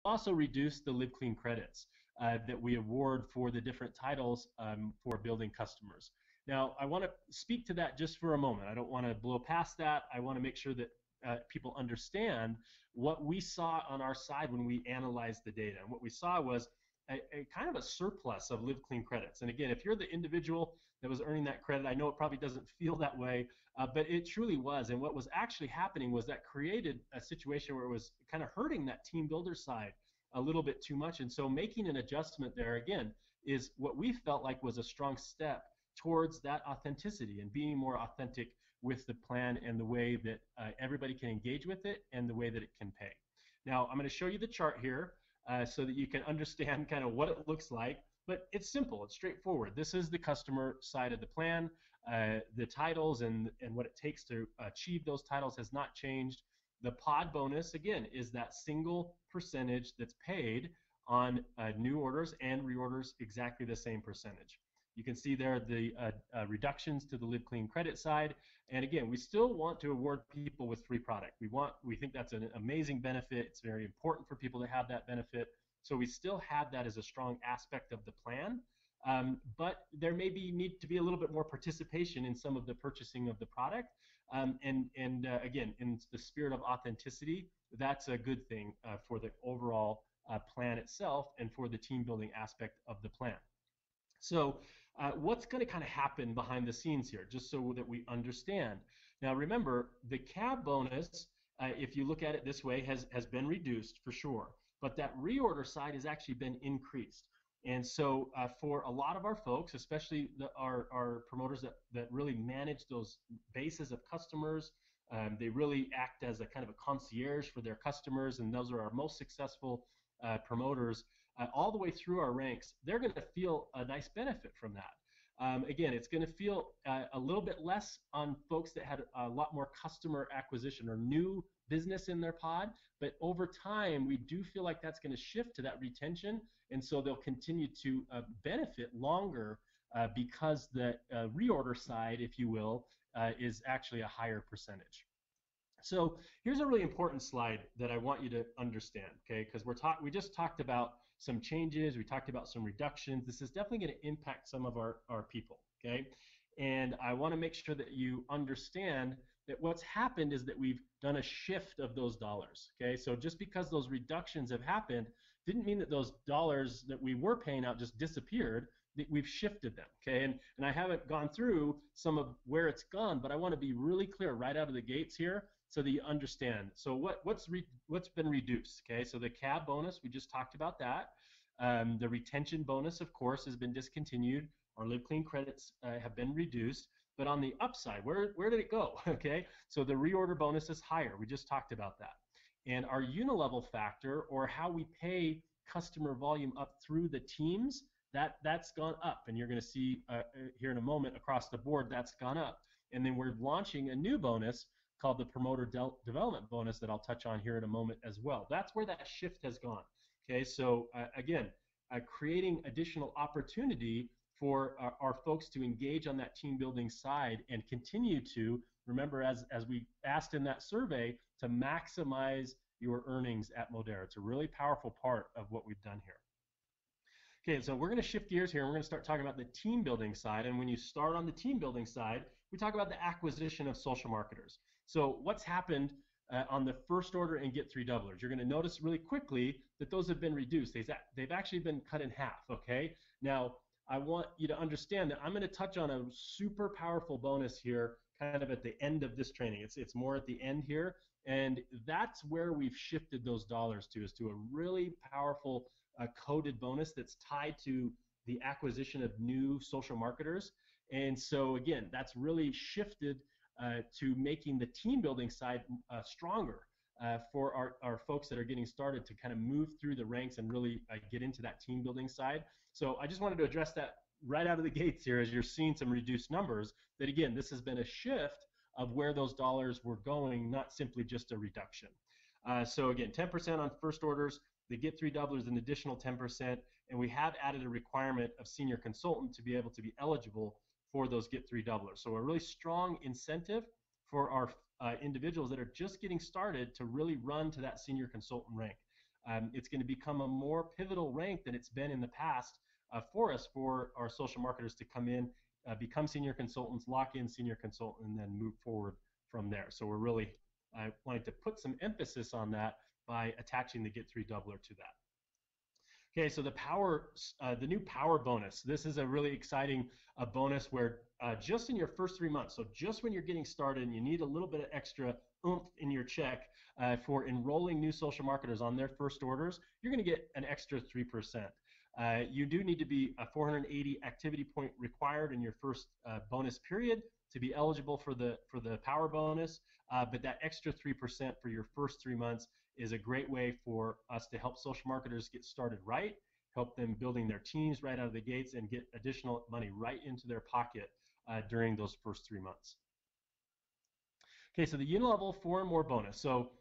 also reduced the Live Clean credits that we award for the different titles for building customers. Now, I want to speak to that just for a moment. I don't want to blow past that. I want to make sure that people understand what we saw on our side when we analyzed the data. And what we saw was a kind of a surplus of Live Clean credits. And again, if you're the individual that was earning that credit, I know it probably doesn't feel that way, but it truly was. And what was actually happening was that created a situation where it was kind of hurting that team builder side a little bit too much. And so making an adjustment there, again, is what we felt like was a strong step towards that authenticity and being more authentic with the plan and the way that everybody can engage with it and the way that it can pay. Now, I'm going to show you the chart here so that you can understand kind of what it looks like. But it's simple, it's straightforward. This is the customer side of the plan. The titles and what it takes to achieve those titles has not changed. The pod bonus, again, is that single percentage that's paid on new orders and reorders, exactly the same percentage. You can see there the reductions to the Live Clean credit side. And again, we still want to award people with free product. We think that's an amazing benefit. It's very important for people to have that benefit. So we still have that as a strong aspect of the plan. But there may need to be a little bit more participation in some of the purchasing of the product. Again, in the spirit of authenticity, that's a good thing for the overall plan itself and for the team building aspect of the plan. So what's going to kind of happen behind the scenes here, just so that we understand. Now remember, the cab bonus, if you look at it this way, has been reduced for sure. But that reorder side has actually been increased. And so for a lot of our folks, especially our promoters that really manage those bases of customers, they really act as a kind of a concierge for their customers, and those are our most successful promoters all the way through our ranks. They're going to feel a nice benefit from that. Again, it's going to feel a little bit less on folks that had a lot more customer acquisition or new business in their pod, but over time we do feel like that's going to shift to that retention, and so they'll continue to benefit longer because the reorder side, if you will, is actually a higher percentage. So here's a really important slide that I want you to understand, okay? Because we just talked about some changes, we talked about some reductions. This is definitely going to impact some of our people, okay? And I want to make sure that you understand that what's happened is that we've done a shift of those dollars, okay? So just because those reductions have happened didn't mean that those dollars that we were paying out just disappeared. We've shifted them, okay? And I haven't gone through some of where it's gone, but I want to be really clear right out of the gates here so that you understand. So what's been reduced, okay? So the cab bonus, we just talked about that. The retention bonus, of course, has been discontinued. Our Live Clean credits have been reduced. But on the upside, where did it go, okay? So the reorder bonus is higher. We just talked about that. And our unilevel factor, or how we pay customer volume up through the teams, that's gone up. And you're going to see here in a moment across the board that's gone up. And then we're launching a new bonus called the Promoter Development Bonus that I'll touch on here in a moment as well. That's where that shift has gone. Okay, so again, creating additional opportunity for our folks to engage on that team building side and continue to, remember, as we asked in that survey, to maximize your earnings at Modere. It's a really powerful part of what we've done here. Okay, so we're going to shift gears here and we're going to start talking about the team building side. And when you start on the team building side, we talk about the acquisition of social marketers. So what's happened on the first order and get three doublers? You're going to notice really quickly that those have been reduced. They've actually been cut in half, okay? Now, I want you to understand that I'm going to touch on a super powerful bonus here kind of at the end of this training. It's more at the end here, and that's where we've shifted those dollars to, is to a really powerful coded bonus that's tied to the acquisition of new social marketers. And so again, that's really shifted to making the team building side stronger for our folks that are getting started to kind of move through the ranks and really get into that team building side. So I just wanted to address that right out of the gates here as you're seeing some reduced numbers, that again, this has been a shift of where those dollars were going, not simply just a reduction. So again, 10% on first orders, they get three doublers, an additional 10%, and we have added a requirement of senior consultant to be able to be eligible for those get three doublers. So a really strong incentive for our individuals that are just getting started to really run to that senior consultant rank. it's going to become a more pivotal rank than it's been in the past for us, for our social marketers to come in, become senior consultants, lock in senior consultant, and then move forward from there. So we're really wanting to put some emphasis on that by attaching the Get 3 doubler to that. Okay, so the new power bonus. This is a really exciting bonus where just in your first 3 months, so just when you're getting started and you need a little bit of extra oomph in your check for enrolling new social marketers on their first orders, you're going to get an extra 3%. You do need to be a 480 activity point required in your first bonus period to be eligible for the power bonus, but that extra 3% for your first 3 months is a great way for us to help social marketers get started right, help them building their teams right out of the gates, and get additional money right into their pocket during those first 3 months. Okay, so the unilevel 4 and more bonus. So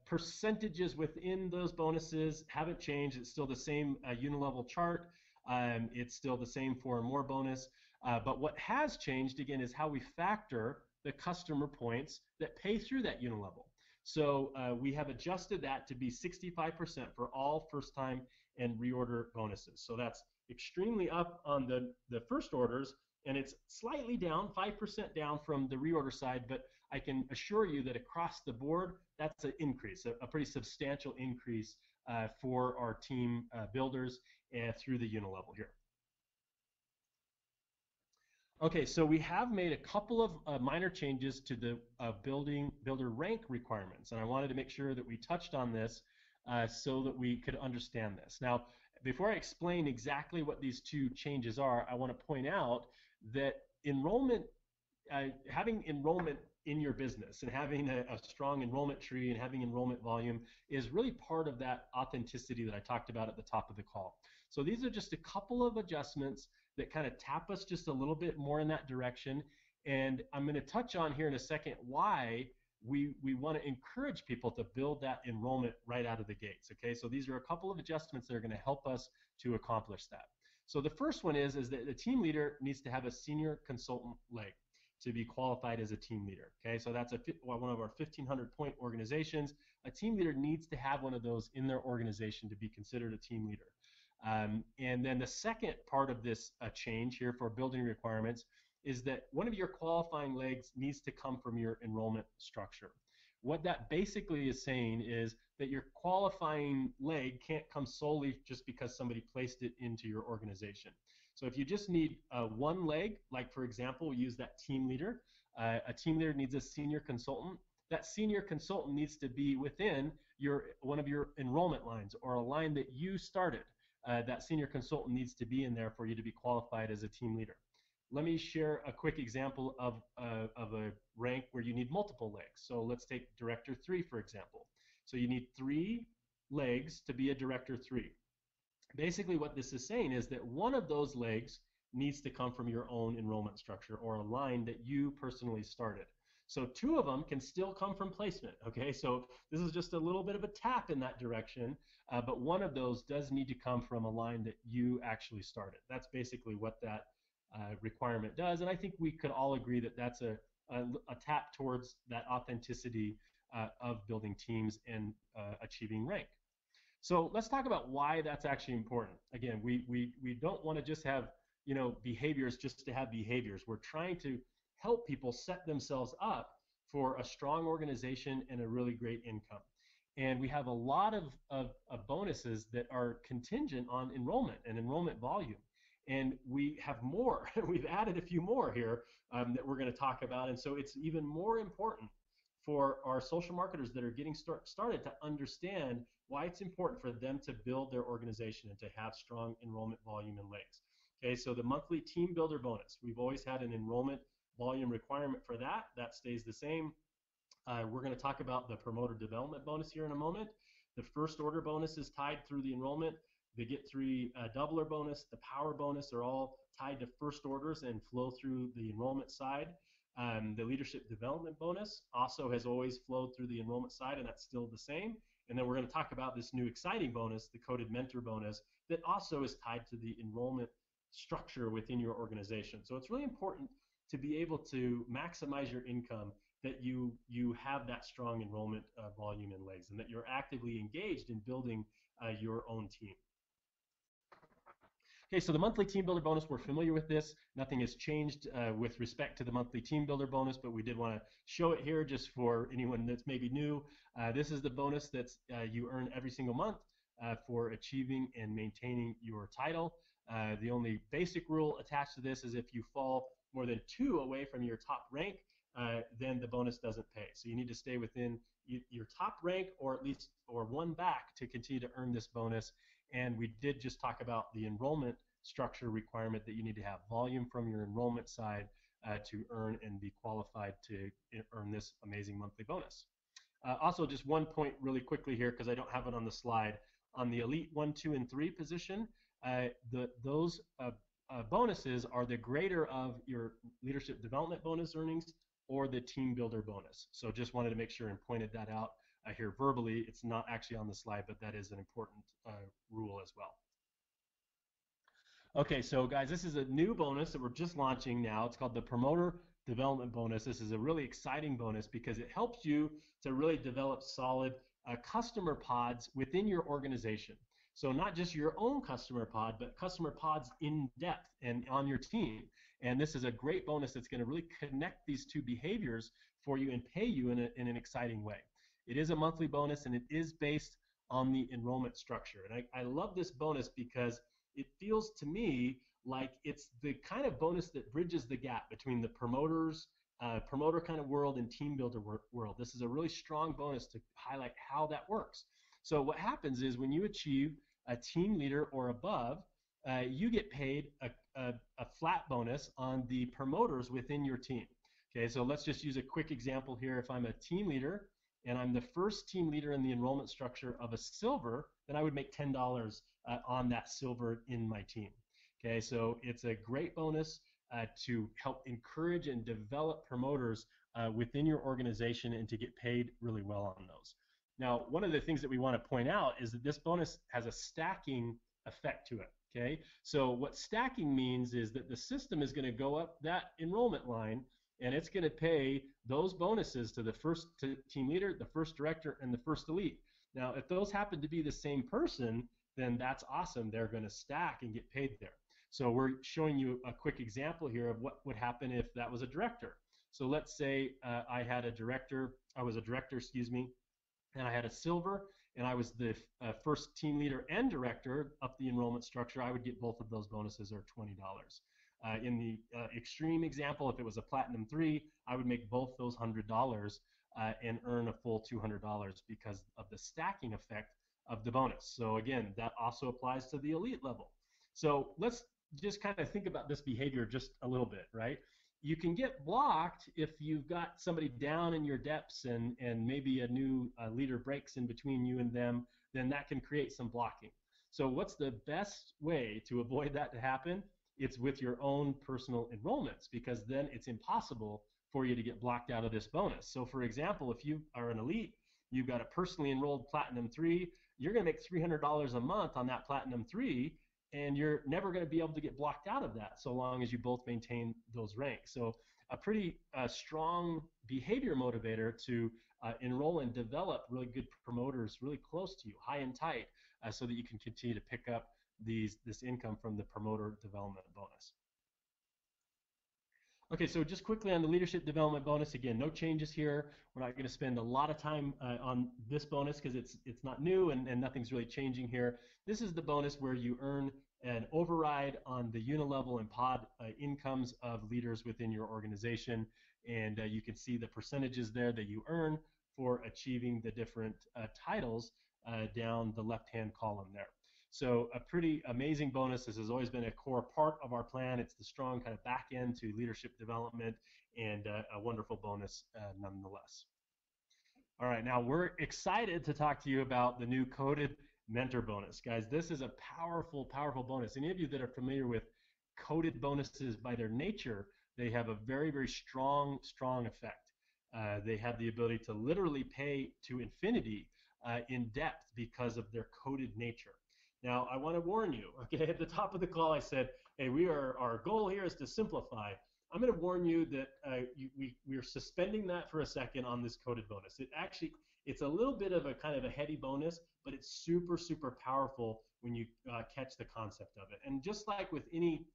percentages within those bonuses haven't changed. It's still the same unilevel chart. It's still the same 4 and more bonus. But what has changed, again, is how we factor the customer points that pay through that unilevel. So we have adjusted that to be 65% for all first-time and reorder bonuses. So that's extremely up on the first orders, and it's slightly down, 5% down from the reorder side, but I can assure you that across the board, that's an increase, a pretty substantial increase for our team builders through the unilevel here. Okay, so we have made a couple of minor changes to the builder rank requirements, and I wanted to make sure that we touched on this so that we could understand this. Now, before I explain exactly what these two changes are, I want to point out that enrollment, having enrollment in your business and having a strong enrollment tree and having enrollment volume is really part of that authenticity that I talked about at the top of the call. So these are just a couple of adjustments that kind of tap us just a little bit more in that direction. And I'm going to touch on here in a second why we want to encourage people to build that enrollment right out of the gates. Okay, so these are a couple of adjustments that are going to help us to accomplish that. So the first one is that the team leader needs to have a senior consultant leg to be qualified as a team leader. Okay, so that's one of our 1,500-point organizations. A team leader needs to have one of those in their organization to be considered a team leader. And then the second part of this change here for building requirements is that one of your qualifying legs needs to come from your enrollment structure. What that basically is saying is that your qualifying leg can't come solely just because somebody placed it into your organization. So if you just need one leg, like for example, we use that team leader. A team leader needs a senior consultant. That senior consultant needs to be within one of your enrollment lines or a line that you started. That senior consultant needs to be in there for you to be qualified as a team leader. Let me share a quick example of a rank where you need multiple legs. So let's take Director 3, for example. So you need 3 legs to be a Director 3. Basically what this is saying is that one of those legs needs to come from your own enrollment structure or a line that you personally started. So 2 of them can still come from placement, okay? So this is just a little bit of a tap in that direction, but one of those does need to come from a line that you actually started. That's basically what that requirement does, and I think we could all agree that that's a tap towards that authenticity of building teams and achieving rank. So let's talk about why that's actually important. Again, we don't want to just have behaviors just to have behaviors. We're trying to help people set themselves up for a strong organization and a really great income. And we have a lot of bonuses that are contingent on enrollment and enrollment volume. And we have more. We've added a few more here that we're going to talk about. And so it's even more important for our social marketers that are getting started to understand why it's important for them to build their organization and to have strong enrollment volume and legs. Okay, so the monthly team builder bonus. We've always had an enrollment volume requirement for that. That stays the same. We're going to talk about the promoter development bonus here in a moment. The first order bonus is tied through the enrollment. The Get 3 doubler bonus, the power bonus are all tied to first orders and flow through the enrollment side. The leadership development bonus also has always flowed through the enrollment side, and that's still the same. And then we're going to talk about this new exciting bonus, the coded mentor bonus, that also is tied to the enrollment structure within your organization. So it's really important to be able to maximize your income, that you have that strong enrollment volume and legs, and that you're actively engaged in building your own team. Okay, so the monthly team builder bonus, we're familiar with this. Nothing has changed with respect to the monthly team builder bonus, but we did want to show it here just for anyone that's maybe new. This is the bonus that you earn every single month for achieving and maintaining your title. The only basic rule attached to this is if you fall more than 2 away from your top rank, then the bonus doesn't pay. So you need to stay within your top rank or at least 1 back to continue to earn this bonus. And we did just talk about the enrollment structure requirement that you need to have volume from your enrollment side to earn and be qualified to earn this amazing monthly bonus. Also, just one point really quickly here, because I don't have it on the slide. On the Elite 1, 2, and 3 position, those bonuses are the greater of your leadership development bonus earnings or the team builder bonus. So just wanted to make sure and pointed that out here verbally. It's not actually on the slide, but that is an important rule as well. Okay, so guys, this is a new bonus that we're just launching now. It's called the Promoter Development Bonus. This is a really exciting bonus because it helps you to really develop solid customer pods within your organization. So not just your own customer pod, but customer pods in depth and on your team. And this is a great bonus that's going to really connect these two behaviors for you and pay you in an exciting way. It is a monthly bonus, and it is based on the enrollment structure. And I love this bonus because it feels to me like it's the kind of bonus that bridges the gap between the promoter kind of world and team builder world. This is a really strong bonus to highlight how that works. So what happens is when you achieve a team leader or above, you get paid a flat bonus on the promoters within your team. Okay, so let's just use a quick example here. If I'm a team leader and I'm the first team leader in the enrollment structure of a silver, then I would make $10 on that silver in my team. Okay, so it's a great bonus to help encourage and develop promoters within your organization and to get paid really well on those. Now, one of the things that we want to point out is that this bonus has a stacking effect to it. Okay, so what stacking means is that the system is going to go up that enrollment line, and it's going to pay those bonuses to the first team leader, the first director, and the first elite. Now, if those happen to be the same person, then that's awesome. They're going to stack and get paid there. So we're showing you a quick example here of what would happen if that was a director. So let's say I was a director, excuse me, and I had a silver, and I was the first team leader and director up the enrollment structure. I would get both of those bonuses, or $20. In the extreme example, if it was a platinum 3, I would make both those $100 and earn a full $200 because of the stacking effect of the bonus. So again, that also applies to the elite level. So let's just kind of think about this behavior just a little bit, right? You can get blocked if you've got somebody down in your depths and maybe a new leader breaks in between you and them, then that can create some blocking. So what's the best way to avoid that to happen? It's with your own personal enrollments, because then it's impossible for you to get blocked out of this bonus. So for example, if you are an elite, you've got a personally enrolled platinum 3, you're going to make $300 a month on that platinum 3, and you're never going to be able to get blocked out of that so long as you both maintain those ranks. So a pretty strong behavior motivator to enroll and develop really good promoters really close to you, high and tight, so that you can continue to pick up this income from the promoter development bonus. Okay, so just quickly on the leadership development bonus, again, no changes here. We're not going to spend a lot of time on this bonus because it's not new and nothing's really changing here. This is the bonus where you earn an override on the unilevel and pod incomes of leaders within your organization, and you can see the percentages there that you earn for achieving the different titles down the left-hand column there. So a pretty amazing bonus. This has always been a core part of our plan. It's the strong kind of back end to leadership development, and a wonderful bonus nonetheless. All right, now we're excited to talk to you about the new coded mentor bonus. Guys, this is a powerful, powerful bonus. Any of you that are familiar with coded bonuses by their nature, they have a very, very strong effect. They have the ability to literally pay to infinity in depth because of their coded nature. Now, I want to warn you, okay, at the top of the call I said, hey, our goal here is to simplify. I'm going to warn you that we are suspending that for a second on this coded bonus. It actually It's a little bit of a kind of a heady bonus, but it's super, super powerful when you catch the concept of it. And just like with any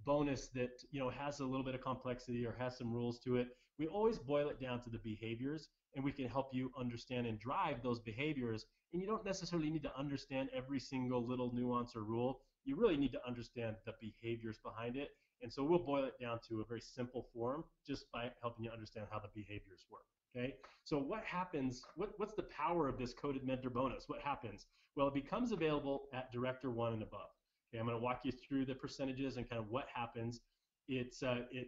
bonus that has a little bit of complexity or has some rules to it, we always boil it down to the behaviors, and we can help you understand and drive those behaviors. And you don't necessarily need to understand every single little nuance or rule. You really need to understand the behaviors behind it. And so we'll boil it down to a very simple form just by helping you understand how the behaviors work. Okay, so what happens, what's the power of this coded mentor bonus? What happens? Well, it becomes available at Director 1 and above. Okay, I'm going to walk you through the percentages and kind of what happens. It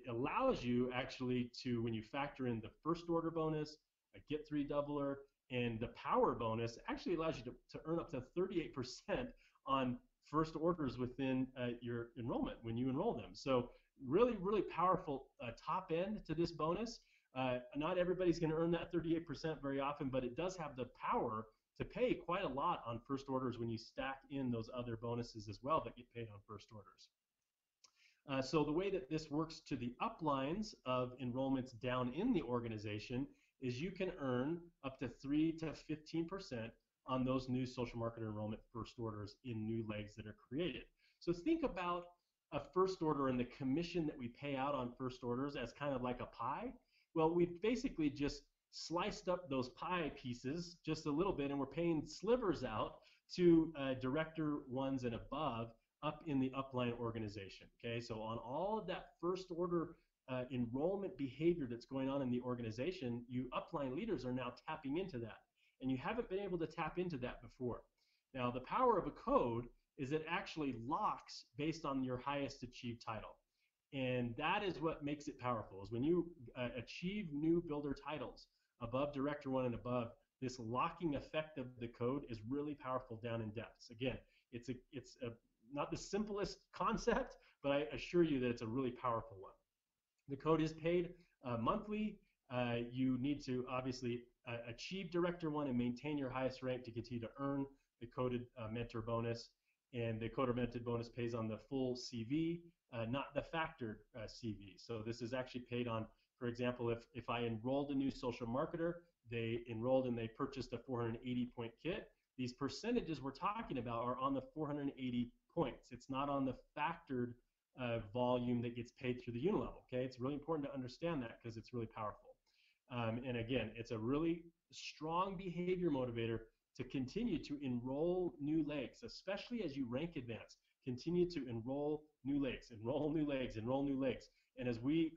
allows you actually to, when you factor in the first order bonus, a get three doubler, and the power bonus, actually allows you to earn up to 38% on first orders within your enrollment when you enroll them. So really, really powerful top end to this bonus. Not everybody's going to earn that 38% very often, but it does have the power to pay quite a lot on first orders when you stack in those other bonuses as well that get paid on first orders. So the way that this works to the uplines of enrollments down in the organization is you can earn up to 3 to 15% on those new social marketer enrollment first orders in new legs that are created. So think about a first order and the commission that we pay out on first orders as kind of like a pie. Well, we've basically just sliced up those pie pieces just a little bit, and we're paying slivers out to Director 1s and above up in the upline organization. Okay, so on all of that first order enrollment behavior that's going on in the organization, you upline leaders are now tapping into that, and you haven't been able to tap into that before. Now, the power of a code is it actually locks based on your highest achieved title. And that is what makes it powerful, is when you achieve new builder titles above Director 1 and above, this locking effect of the code is really powerful down in depths. Again, it's not the simplest concept, but I assure you that it's a really powerful one. The code is paid monthly. You need to obviously achieve Director 1 and maintain your highest rank to continue to earn the coded mentor bonus. And the coded mentor bonus pays on the full CV, not the factored CV. So this is actually paid on, for example, if I enrolled a new social marketer, they enrolled and they purchased a 480-point kit, these percentages we're talking about are on the 480 points. It's not on the factored volume that gets paid through the unilevel. Okay, it's really important to understand that because it's really powerful. And again, it's a really strong behavior motivator to continue to enroll new legs, especially as you rank advance. Continue to enroll new legs, enroll new legs, enroll new legs. And as we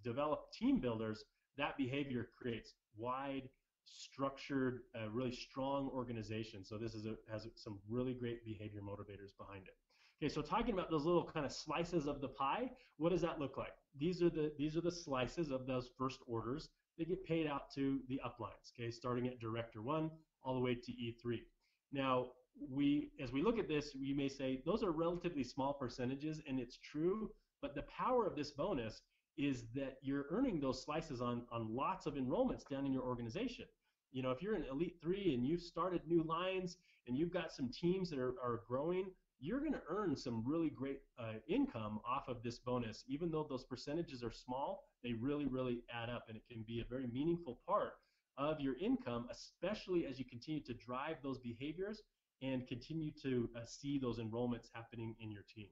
develop team builders, that behavior creates wide, structured, really strong organization. So this has some really great behavior motivators behind it. Okay, so talking about those little kind of slices of the pie, what does that look like? These are the slices of those first orders that get paid out to the uplines. Okay, starting at Director 1 all the way to E3. Now, as we look at this, you may say those are relatively small percentages, and it's true, but the power of this bonus is that you're earning those slices on lots of enrollments down in your organization. You know, if you're in Elite 3 and you've started new lines and you've got some teams that are growing, you're going to earn some really great income off of this bonus. Even though those percentages are small, they really, really add up, and it can be a very meaningful part of your income, especially as you continue to drive those behaviors and continue to see those enrollments happening in your team.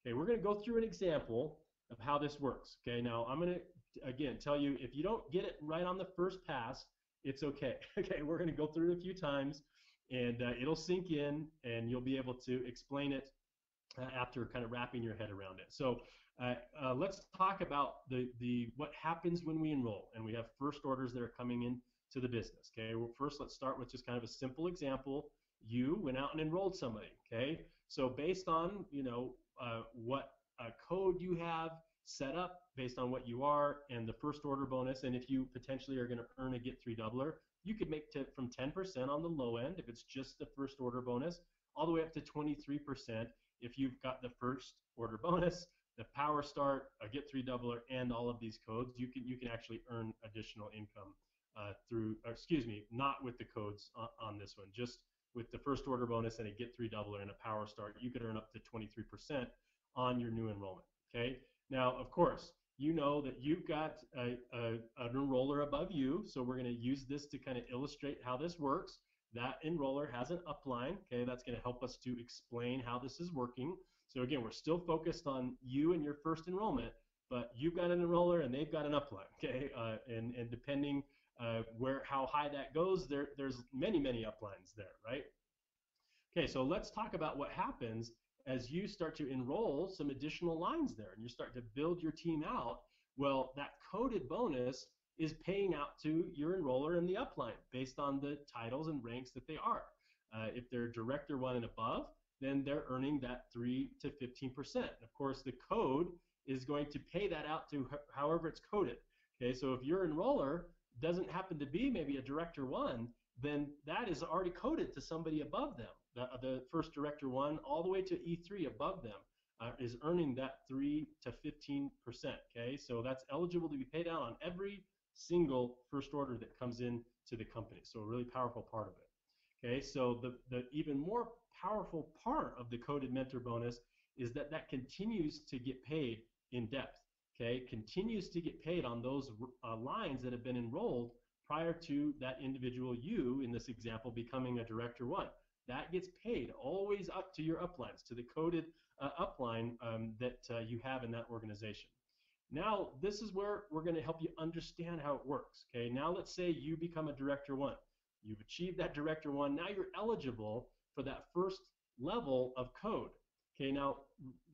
Okay, we're going to go through an example of how this works. Okay, now I'm going to, again, tell you if you don't get it right on the first pass, it's okay. Okay, we're going to go through it a few times, and it'll sink in, and you'll be able to explain it after kind of wrapping your head around it. So let's talk about what happens when we enroll, and we have first orders that are coming in to the business. Okay, well, first let's start with just kind of a simple example. You went out and enrolled somebody. Okay, so based on what code you have set up, based on what you are and the first order bonus, and if you potentially are going to earn a get three doubler, you could make from 10% on the low end if it's just the first order bonus, all the way up to 23% if you've got the first order bonus, the power start, a get three doubler, and all of these codes. You can actually earn additional income not with the codes on this one, just with the first order bonus and a get three doubler and a power start, you could earn up to 23% on your new enrollment. Okay, now of course you know that you've got an enroller above you. So we're going to use this to kind of illustrate how this works. That enroller has an upline. Okay, that's going to help us to explain how this is working. So again, we're still focused on you and your first enrollment, but you've got an enroller and they've got an upline. Okay, and depending how high that goes, there's many uplines there, right? Okay, so let's talk about what happens as you start to enroll some additional lines there and you start to build your team out. Well, that coded bonus is paying out to your enroller in the upline based on the titles and ranks that they are. If they're director 1 and above, then they're earning that 3 to 15%. Of course, the code is going to pay that out to however it's coded. Okay, so if your enroller doesn't happen to be maybe a director 1, then that is already coded to somebody above them. The first director 1 all the way to E3 above them is earning that 3 to 15%. Okay, so that's eligible to be paid out on every single first order that comes in to the company. So a really powerful part of it. Okay, so the even more powerful part of the coded mentor bonus is that that continues to get paid in depth. Okay, continues to get paid on those lines that have been enrolled prior to that individual, you in this example, becoming a director 1. That gets paid always up to your uplines, to the coded upline that you have in that organization. Now, this is where we're going to help you understand how it works. Okay, now let's say you become a director 1. You've achieved that director 1. Now you're eligible for that first level of code. Okay, now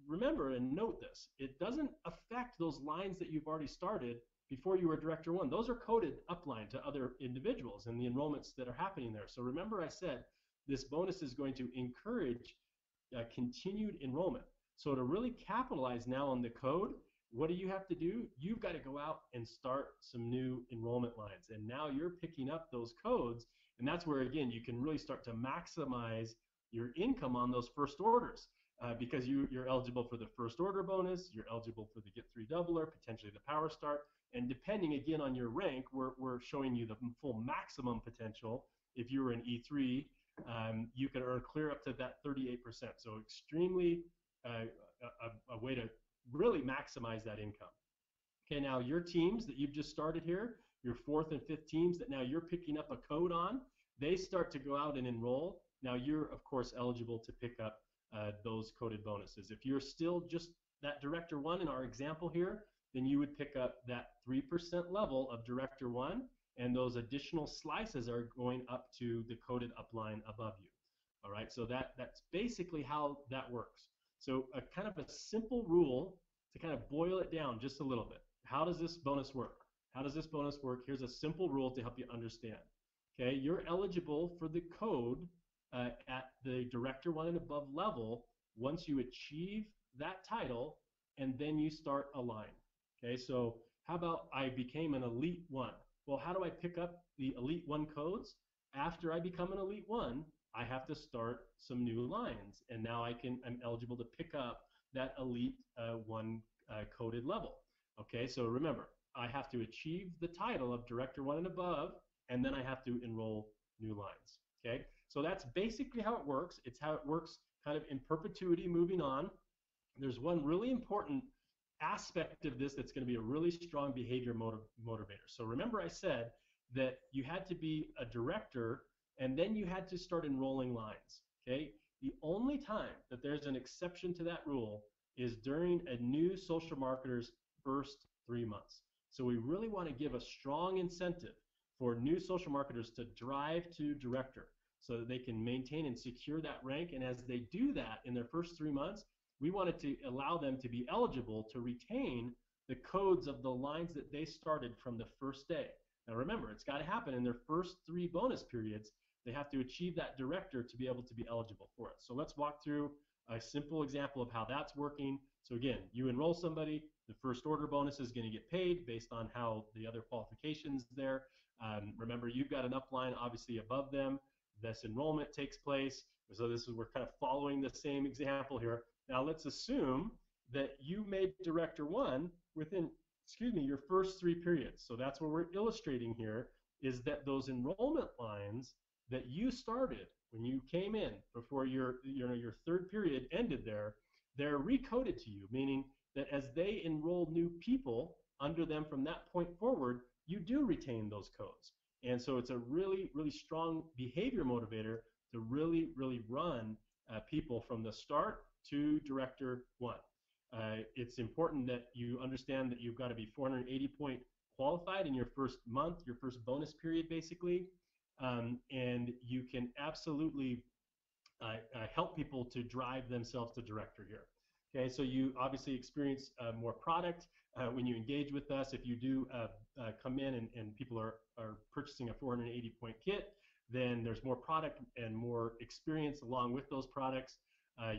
remember and note this. It doesn't affect those lines that you've already started before you were director 1. Those are coded upline to other individuals and the enrollments that are happening there. So remember I said this bonus is going to encourage continued enrollment. So to really capitalize now on the code, what do you have to do? You've got to go out and start some new enrollment lines. And now you're picking up those codes. And that's where, again, you can really start to maximize your income on those first orders. Because you're eligible for the first order bonus, you're eligible for the get 3 doubler, potentially the power start, and depending again on your rank, we're showing you the full maximum potential. If you were an E3, you can earn clear up to that 38%. So extremely a way to really maximize that income. Okay, now your teams that you've just started here, your 4th and 5th teams that now you're picking up a code on, they start to go out and enroll. Now you're of course eligible to pick up those coded bonuses. If you're still just that director 1 in our example here, then you would pick up that 3% level of director 1, and those additional slices are going up to the coded upline above you. All right, so that's basically how that works. So a kind of a simple rule to kind of boil it down just a little bit. How does this bonus work? How does this bonus work? Here's a simple rule to help you understand. Okay, you're eligible for the code at the director 1 and above level once you achieve that title and then you start a line. Okay, so how about I became an elite 1? Well, how do I pick up the elite 1 codes? After I become an elite 1, I have to start some new lines, and now I'm eligible to pick up that elite 1 coded level. Okay, so remember, I have to achieve the title of director 1 and above, and then I have to enroll new lines. Okay, so that's basically how it works. It's how it works kind of in perpetuity moving on. There's one really important aspect of this that's going to be a really strong behavior motivator. So remember I said that you had to be a director and then you had to start enrolling lines. Okay, the only time that there's an exception to that rule is during a new social marketer's first 3 months. So we really want to give a strong incentive for new social marketers to drive to director so that they can maintain and secure that rank. And as they do that in their first 3 months, we wanted to allow them to be eligible to retain the codes of the lines that they started from the first day. Now remember, it's got to happen in their first 3 bonus periods. They have to achieve that director to be able to be eligible for it. So let's walk through a simple example of how that's working. So again, you enroll somebody, the first order bonus is going to get paid based on how the other qualifications there. Remember, you've got an upline obviously above them. This enrollment takes place. So we're kind of following the same example here. Now let's assume that you made director 1 within, your first 3 periods. So that's what we're illustrating here, is that those enrollment lines that you started when you came in before your 3rd period ended there, they're recoded to you, meaning that as they enroll new people under them from that point forward, you do retain those codes. And so it's a really, really strong behavior motivator to really, really run people from the start to director one. It's important that you understand that you've got to be 480 point qualified in your first month, your first bonus period, basically. And you can absolutely help people to drive themselves to director here. Okay, so you obviously experience more product when you engage with us. If you do come in and people are purchasing a 480 point kit, then there's more product and more experience along with those products.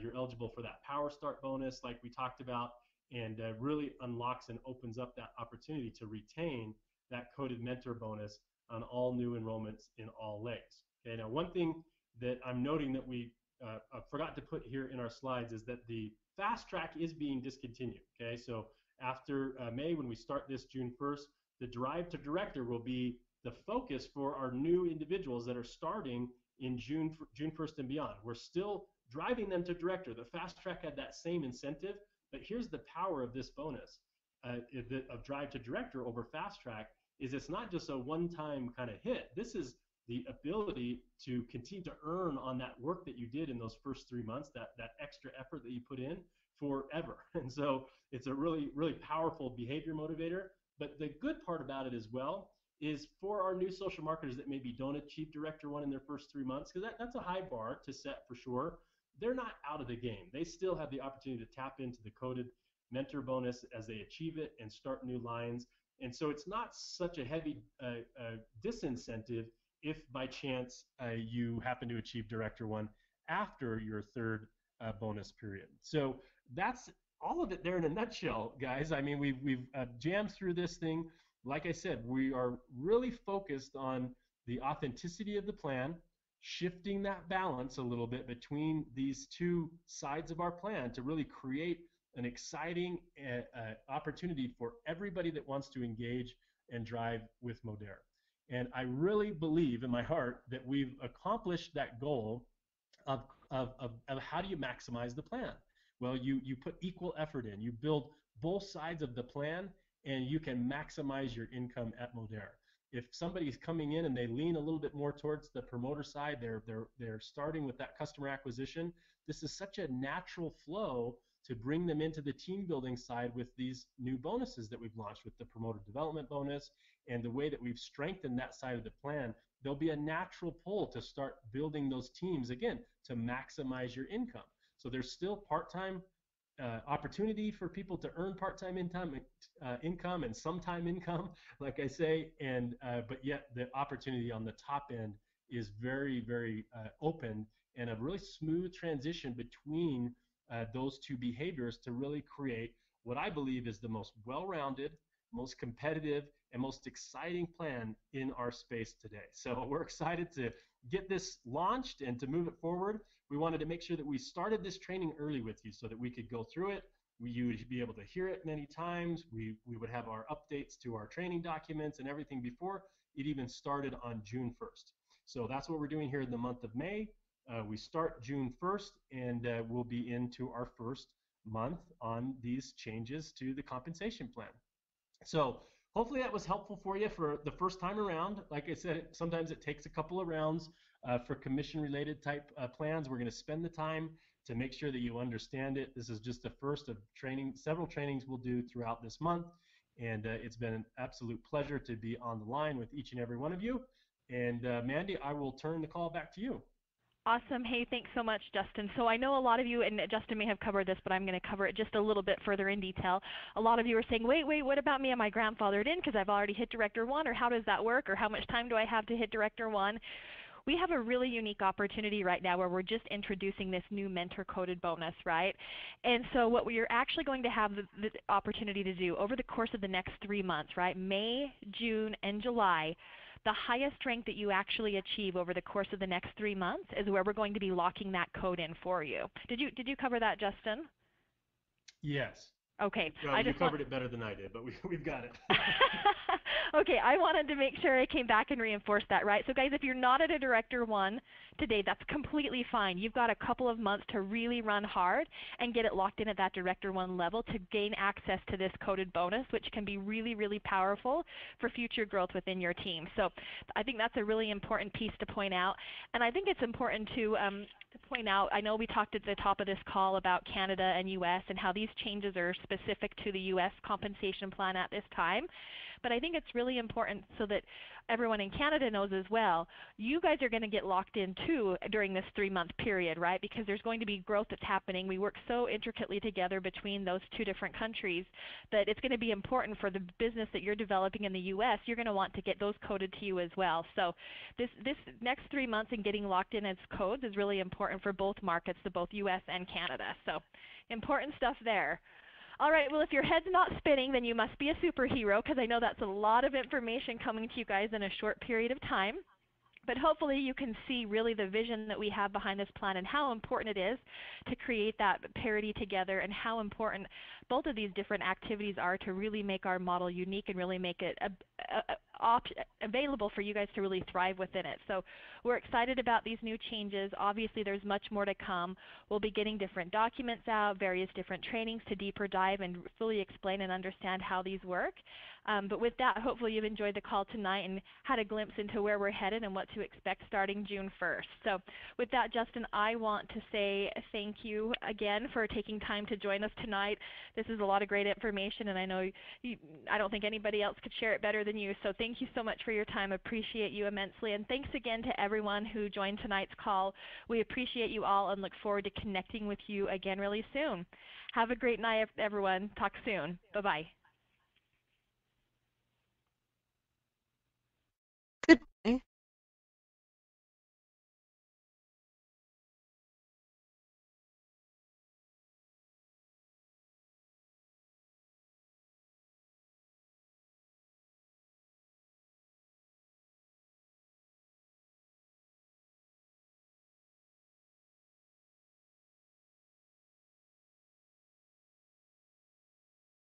You're eligible for that Power Start bonus like we talked about, and really unlocks and opens up that opportunity to retain that coded mentor bonus on all new enrollments in all legs. Okay, now one thing that I'm noting that we forgot to put here in our slides is that the fast track is being discontinued. Okay, so after May, when we start this June 1st, the drive to director will be the focus for our new individuals that are starting in June 1st and beyond. We're still driving them to director. The fast track had that same incentive, but here's the power of this bonus of drive to director over fast track is it's not just a one-time kind of hit. This is the ability to continue to earn on that work that you did in those first 3 months, that extra effort that you put in forever. And so it's a really, really powerful behavior motivator. But the good part about it as well is for our new social marketers that maybe don't achieve Director 1 in their first 3 months, because that's a high bar to set for sure, they're not out of the game. They still have the opportunity to tap into the coded mentor bonus as they achieve it and start new lines. And so it's not such a heavy disincentive if by chance you happen to achieve Director 1 after your third bonus period. So that's all of it there in a nutshell, guys. I mean, we've jammed through this thing. Like I said, we are really focused on the authenticity of the plan, shifting that balance a little bit between these two sides of our plan to really create an exciting opportunity for everybody that wants to engage and drive with Modere. And I really believe in my heart that we've accomplished that goal of how do you maximize the plan? Well, you put equal effort in. You build both sides of the plan, and you can maximize your income at Modere. If somebody's coming in and they lean a little bit more towards the promoter side, they're starting with that customer acquisition. This is such a natural flow to bring them into the team building side with these new bonuses that we've launched with the promoter development bonus and the way that we've strengthened that side of the plan. There'll be a natural pull to start building those teams again to maximize your income. So there's still part-time opportunity for people to earn part-time income and sometime income, like I say, and but yet the opportunity on the top end is very, very open, and a really smooth transition between those two behaviors to really create what I believe is the most well-rounded, most competitive, and most exciting plan in our space today. So we're excited to get this launched and to move it forward. We wanted to make sure that we started this training early with you so that we could go through it. You would be able to hear it many times. We would have our updates to our training documents and everything before it even started on June 1st. So that's what we're doing here in the month of May. We start June 1st, and we'll be into our first month on these changes to the compensation plan. So hopefully that was helpful for you for the first time around. Like I said, sometimes it takes a couple of rounds for commission-related type plans. We're going to spend the time to make sure that you understand it. This is just the first of several trainings we'll do throughout this month. And it's been an absolute pleasure to be on the line with each and every one of you. And Mandy, I will turn the call back to you. Awesome. Hey, thanks so much, Justin. So I know a lot of you, and Justin may have covered this, but I'm going to cover it just a little bit further in detail. A lot of you are saying, wait, what about me? Am I grandfathered in because I've already hit Director 1, or how does that work, or how much time do I have to hit Director 1? We have a really unique opportunity right now where we're just introducing this new mentor-coded bonus, right? And so what we are actually going to have the opportunity to do over the course of the next 3 months, right, May, June, and July, the highest rank that you actually achieve over the course of the next 3 months is where we're going to be locking that code in for you. Did you cover that, Justin? Yes. Okay, Well, I you just want covered it better than I did, but we've got it. okay, I wanted to make sure I came back and reinforced that, right? So guys, if you're not at a Director 1 today, that's completely fine. You've got a couple of months to really run hard and get it locked in at that Director 1 level to gain access to this coded bonus, which can be really, really powerful for future growth within your team. So I think that's a really important piece to point out. And I think it's important to point out, I know we talked at the top of this call about Canada and US and how these changes are specific to the US compensation plan at this time. But I think it's really important so that everyone in Canada knows as well, you guys are going to get locked in too during this 3-month period, right? Because there's going to be growth that's happening. We work so intricately together between those two different countries that it's going to be important for the business that you're developing in the US. You're going to want to get those coded to you as well. So this next 3 months and getting locked in as codes is really important for both markets, to both US and Canada. So important stuff there. All right, well, if your head's not spinning, then you must be a superhero, because I know that's a lot of information coming to you guys in a short period of time. But hopefully you can see really the vision that we have behind this plan and how important it is to create that parity together, and how important both of these different activities are to really make our model unique and really make it available for you guys to really thrive within it. So we're excited about these new changes. Obviously there's much more to come. We'll be getting different documents out, various different trainings to deeper dive and fully explain and understand how these work. But with that, hopefully you've enjoyed the call tonight and had a glimpse into where we're headed and what to expect starting June 1st. So with that, Justin, I want to say thank you again for taking time to join us tonight. This is a lot of great information, and I know I don't think anybody else could share it better than you. So thank you so much for your time. Appreciate you immensely. And thanks again to everyone who joined tonight's call. We appreciate you all and look forward to connecting with you again really soon. Have a great night, everyone. Talk soon. Bye-bye.